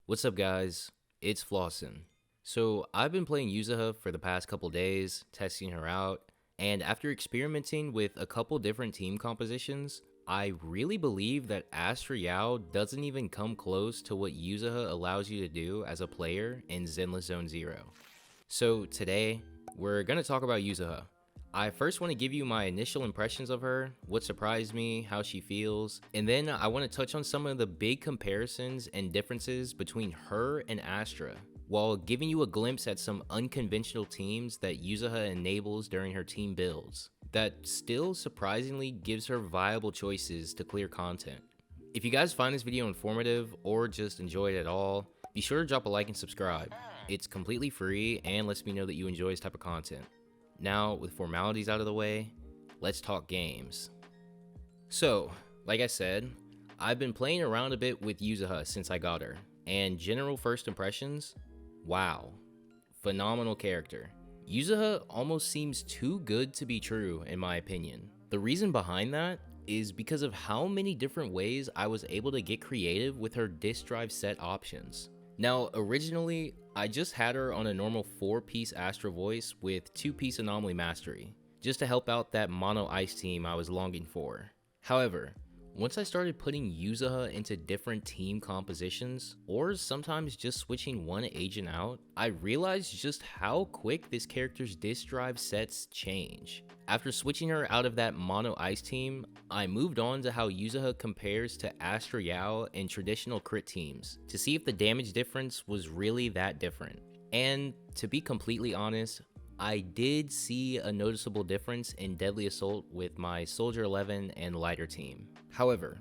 What's up, guys? It's Flossin. So, I've been playing Yuzuha for the past couple days, testing her out, and after experimenting with a couple different team compositions, I really believe that Astra Yao doesn't even come close to what Yuzuha allows you to do as a player in Zenless Zone Zero. So, today, we're gonna talk about Yuzuha. I first want to give you my initial impressions of her, what surprised me, how she feels, and then I want to touch on some of the big comparisons and differences between her and Astra, while giving you a glimpse at some unconventional teams that Yuzuha enables during her team builds, that still surprisingly gives her viable choices to clear content. If you guys find this video informative or just enjoy it at all, be sure to drop a like and subscribe. It's completely free and lets me know that you enjoy this type of content. Now, with formalities out of the way, let's talk games. So, like I said, I've been playing around a bit with Yuzuha since I got her, and general first impressions, wow, phenomenal character. Yuzuha almost seems too good to be true in my opinion. The reason behind that is because of how many different ways I was able to get creative with her disk drive set options. Now, originally, I just had her on a normal 4-piece Astra voice with 2-piece Anomaly Mastery, just to help out that mono ice team I was longing for. However, once I started putting Yuzuha into different team compositions, or sometimes just switching one agent out, I realized just how quick this character's disk drive sets change. After switching her out of that mono ice team, I moved on to how Yuzuha compares to Astra Yao in traditional crit teams, to see if the damage difference was really that different. And to be completely honest, I did see a noticeable difference in Deadly Assault with my Soldier 11 and Lighter team. However,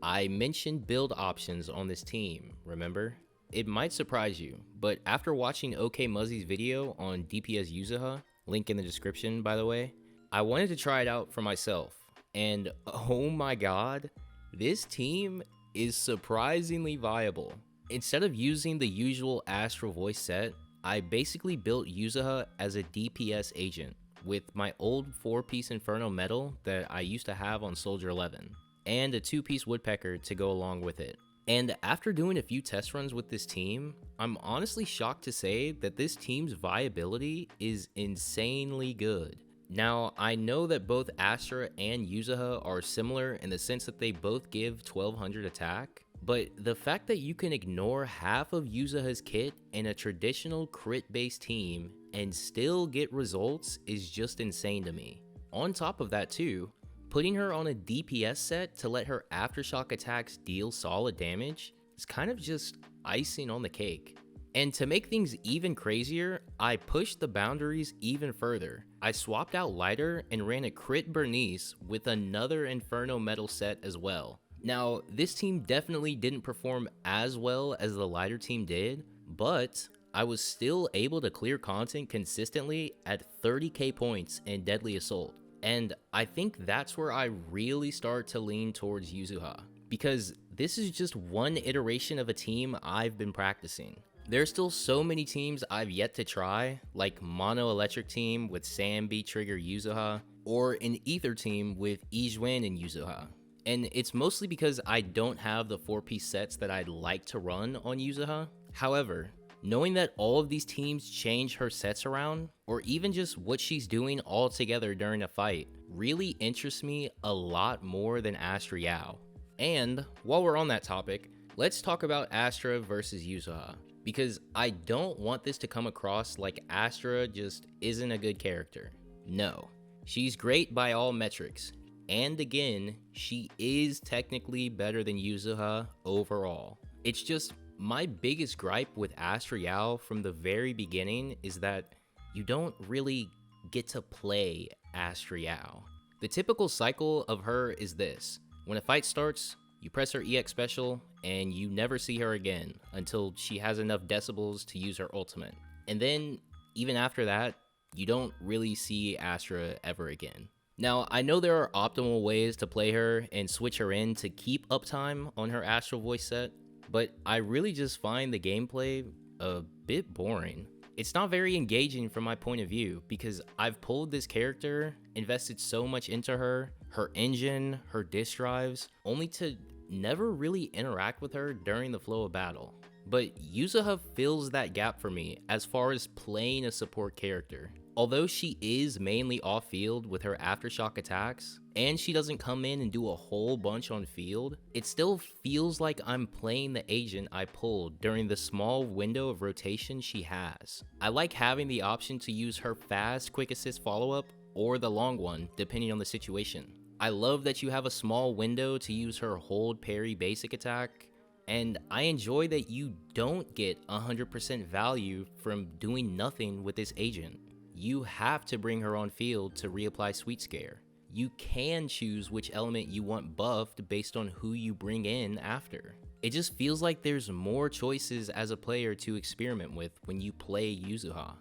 I mentioned build options on this team, remember? It might surprise you, but after watching OK Muzzy's video on DPS Yuzuha, link in the description by the way, I wanted to try it out for myself, and oh my god, this team is surprisingly viable. Instead of using the usual Astral voice set, I basically built Yuzuha as a DPS agent with my old 4-piece Inferno Metal that I used to have on Soldier 11, and a 2-piece Woodpecker to go along with it. And after doing a few test runs with this team, I'm honestly shocked to say that this team's viability is insanely good. Now, I know that both Astra and Yuzuha are similar in the sense that they both give 1200 attack, but the fact that you can ignore half of Yuzuha's kit in a traditional crit-based team and still get results is just insane to me. On top of that too, putting her on a DPS set to let her aftershock attacks deal solid damage is kind of just icing on the cake. And to make things even crazier, I pushed the boundaries even further. I swapped out Lighter and ran a crit Bernice with another Inferno Metal set as well. Now, this team definitely didn't perform as well as the Lighter team did, but I was still able to clear content consistently at 30k points in Deadly Assault. And I think that's where I really start to lean towards Yuzuha, because this is just one iteration of a team I've been practicing. There's still so many teams I've yet to try, like Mono Electric team with Sam B Trigger Yuzuha, or an Ether team with Ijuan and Yuzuha. And it's mostly because I don't have the 4-piece sets that I'd like to run on Yuzuha. However, knowing that all of these teams change her sets around, or even just what she's doing all together during a fight, really interests me a lot more than Astra Yao. And while we're on that topic, let's talk about Astra versus Yuzuha, because I don't want this to come across like Astra just isn't a good character. No, she's great by all metrics. And again, she is technically better than Yuzuha overall. It's just my biggest gripe with Astra Yao from the very beginning is that you don't really get to play Astra Yao. The typical cycle of her is this: when a fight starts, you press her EX special and you never see her again until she has enough decibels to use her ultimate. And then, even after that, you don't really see Astra ever again. Now, I know there are optimal ways to play her and switch her in to keep uptime on her Astral voice set, but I really just find the gameplay a bit boring. It's not very engaging from my point of view because I've pulled this character, invested so much into her, her engine, her disk drives, only to never really interact with her during the flow of battle. But Yuzuha fills that gap for me as far as playing a support character. Although she is mainly off-field with her aftershock attacks, and she doesn't come in and do a whole bunch on field, it still feels like I'm playing the agent I pulled during the small window of rotation she has. I like having the option to use her fast quick assist follow-up or the long one, depending on the situation. I love that you have a small window to use her hold parry basic attack, and I enjoy that you don't get 100% value from doing nothing with this agent. You have to bring her on field to reapply Sweet Scare. You can choose which element you want buffed based on who you bring in after. It just feels like there's more choices as a player to experiment with when you play Yuzuha.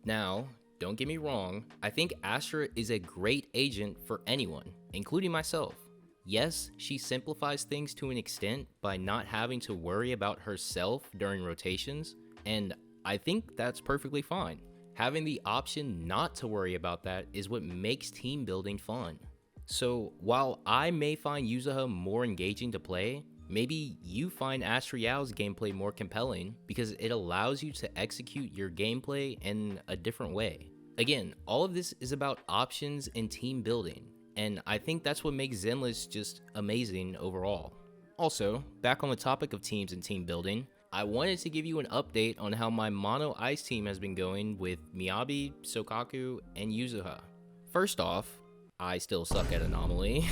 Now, don't get me wrong, I think Astra is a great agent for anyone, including myself. Yes, she simplifies things to an extent by not having to worry about herself during rotations, and I think that's perfectly fine. Having the option not to worry about that is what makes team building fun. So while I may find Yuzuha more engaging to play, maybe you find Astra Yao's gameplay more compelling because it allows you to execute your gameplay in a different way. Again, all of this is about options and team building, and I think that's what makes Zenless just amazing overall. Also, back on the topic of teams and team building, I wanted to give you an update on how my Mono Ice team has been going with Miyabi, Sokaku, and Yuzuha. First off, I still suck at Anomaly.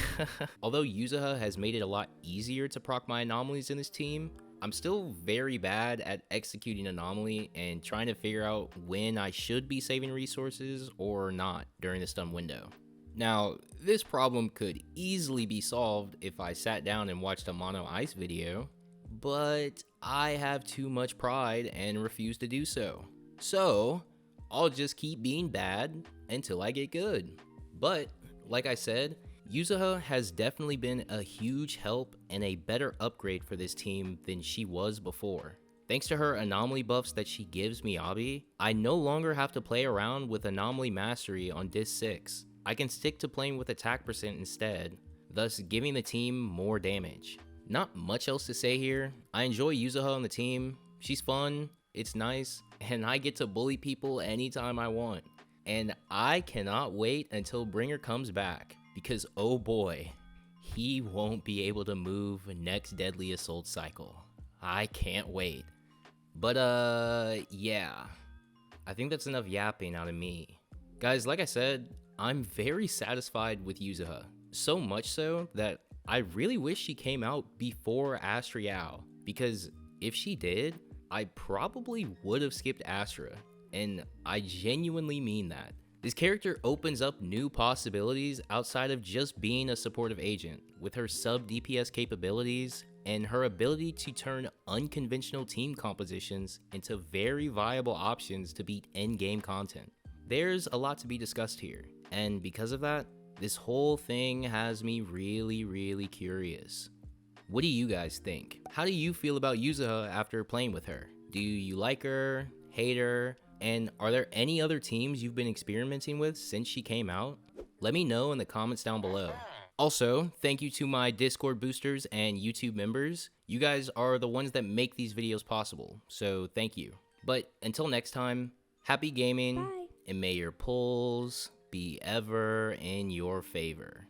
Although Yuzuha has made it a lot easier to proc my anomalies in this team, I'm still very bad at executing Anomaly and trying to figure out when I should be saving resources or not during the stun window. Now, this problem could easily be solved if I sat down and watched a Mono Ice video, but I have too much pride and refuse to do so. So, I'll just keep being bad until I get good. But, like I said, Yuzuha has definitely been a huge help and a better upgrade for this team than she was before. Thanks to her anomaly buffs that she gives Miyabi, I no longer have to play around with anomaly mastery on Disc 6. I can stick to playing with attack percent instead, thus giving the team more damage. Not much else to say here. I enjoy Yuzuha on the team. She's fun, it's nice, and I get to bully people anytime I want. And I cannot wait until Bringer comes back, because oh boy, he won't be able to move next Deadly Assault cycle. I can't wait. But yeah. I think that's enough yapping out of me. Guys, like I said, I'm very satisfied with Yuzuha. So much so that I really wish she came out before Astra Yao, because if she did, I probably would have skipped Astra, and I genuinely mean that. This character opens up new possibilities outside of just being a supportive agent, with her sub DPS capabilities and her ability to turn unconventional team compositions into very viable options to beat endgame content. There's a lot to be discussed here, and because of that, this whole thing has me really curious. What do you guys think? How do you feel about Yuzuha after playing with her? Do you like her, hate her, and are there any other teams you've been experimenting with since she came out? Let me know in the comments down below. Also, thank you to my Discord boosters and YouTube members. You guys are the ones that make these videos possible, so thank you. But until next time, happy gaming, and may your pulls be ever in your favor.